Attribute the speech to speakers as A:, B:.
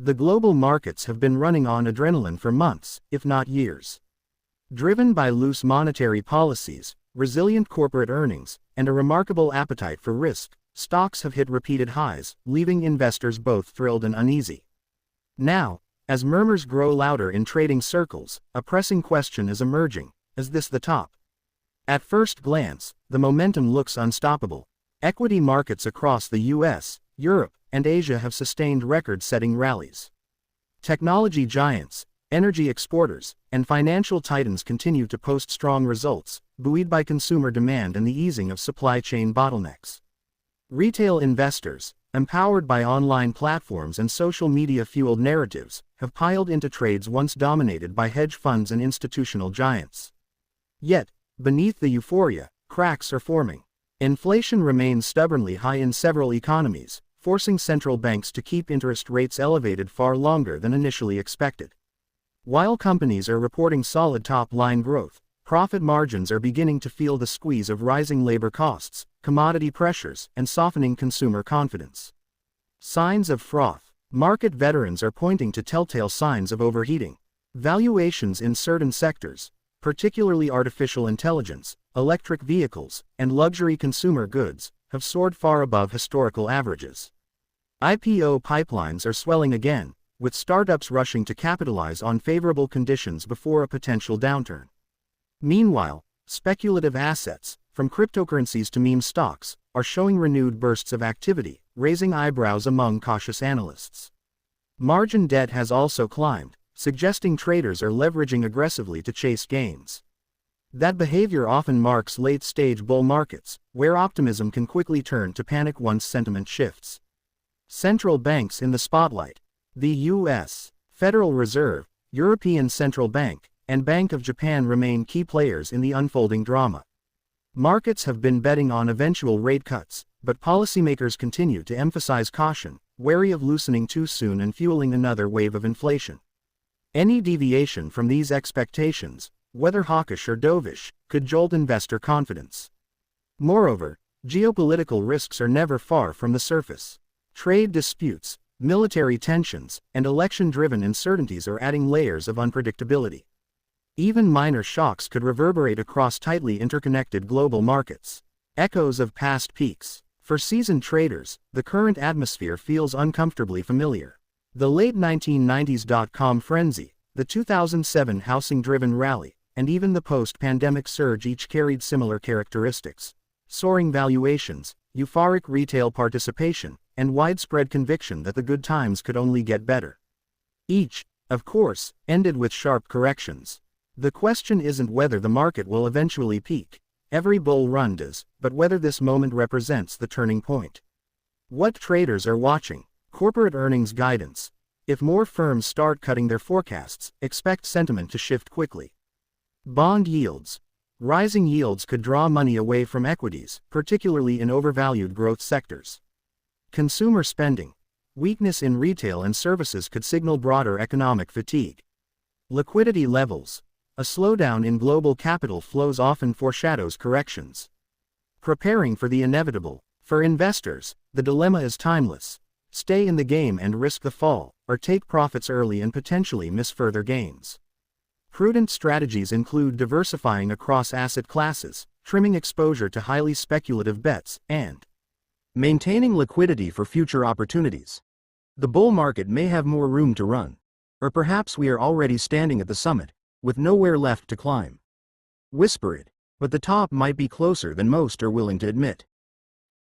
A: The global markets have been running on adrenaline for months, if not years. Driven by loose monetary policies, resilient corporate earnings, and a remarkable appetite for risk, stocks have hit repeated highs, leaving investors both thrilled and uneasy. Now, as murmurs grow louder in trading circles, a pressing question is emerging: is this the top? At first glance, the momentum looks unstoppable. Equity markets across the US, Europe, and Asia have sustained record-setting rallies. Technology giants, energy exporters, and financial titans continue to post strong results, buoyed by consumer demand and the easing of supply chain bottlenecks. Retail investors, empowered by online platforms and social media-fueled narratives, have piled into trades once dominated by hedge funds and institutional giants. Yet, beneath the euphoria, cracks are forming. Inflation remains stubbornly high in several economies, forcing central banks to keep interest rates elevated far longer than initially expected. While companies are reporting solid top-line growth, profit margins are beginning to feel the squeeze of rising labor costs, commodity pressures, and softening consumer confidence. Signs of froth. Market veterans are pointing to telltale signs of overheating. Valuations in certain sectors, particularly artificial intelligence, electric vehicles, and luxury consumer goods, have soared far above historical averages. IPO pipelines are swelling again, with startups rushing to capitalize on favorable conditions before a potential downturn. Meanwhile, speculative assets, from cryptocurrencies to meme stocks, are showing renewed bursts of activity, raising eyebrows among cautious analysts. Margin debt has also climbed, suggesting traders are leveraging aggressively to chase gains. That behavior often marks late-stage bull markets, where optimism can quickly turn to panic once sentiment shifts. Central banks in the spotlight. The U.S. Federal Reserve, European Central Bank, and Bank of Japan remain key players in the unfolding drama. Markets have been betting on eventual rate cuts, but policymakers continue to emphasize caution, wary of loosening too soon and fueling another wave of inflation. Any deviation from these expectations, whether hawkish or dovish, could jolt investor confidence. Moreover, geopolitical risks are never far from the surface. Trade disputes, military tensions, and election-driven uncertainties are adding layers of unpredictability. Even minor shocks could reverberate across tightly interconnected global markets. Echoes of past peaks. For seasoned traders, the current atmosphere feels uncomfortably familiar. The late 1990s dot-com frenzy, the 2007 housing-driven rally, and even the post-pandemic surge each carried similar characteristics. Soaring valuations, euphoric retail participation, and widespread conviction that the good times could only get better. Each, of course, ended with sharp corrections. The question isn't whether the market will eventually peak. Every bull run does, but whether this moment represents the turning point. What traders are watching. Corporate earnings guidance. If more firms start cutting their forecasts, expect sentiment to shift quickly. Bond yields. Rising yields could draw money away from equities, particularly in overvalued growth sectors. Consumer spending. Weakness in retail and services could signal broader economic fatigue. Liquidity levels. A slowdown in global capital flows often foreshadows corrections. Preparing for the inevitable. For investors, the dilemma is timeless. Stay in the game and risk the fall, or take profits early and potentially miss further gains. Prudent strategies include diversifying across asset classes, trimming exposure to highly speculative bets, and maintaining liquidity for future opportunities. The bull market may have more room to run. Or perhaps we are already standing at the summit, with nowhere left to climb. Whisper it, but the top might be closer than most are willing to admit.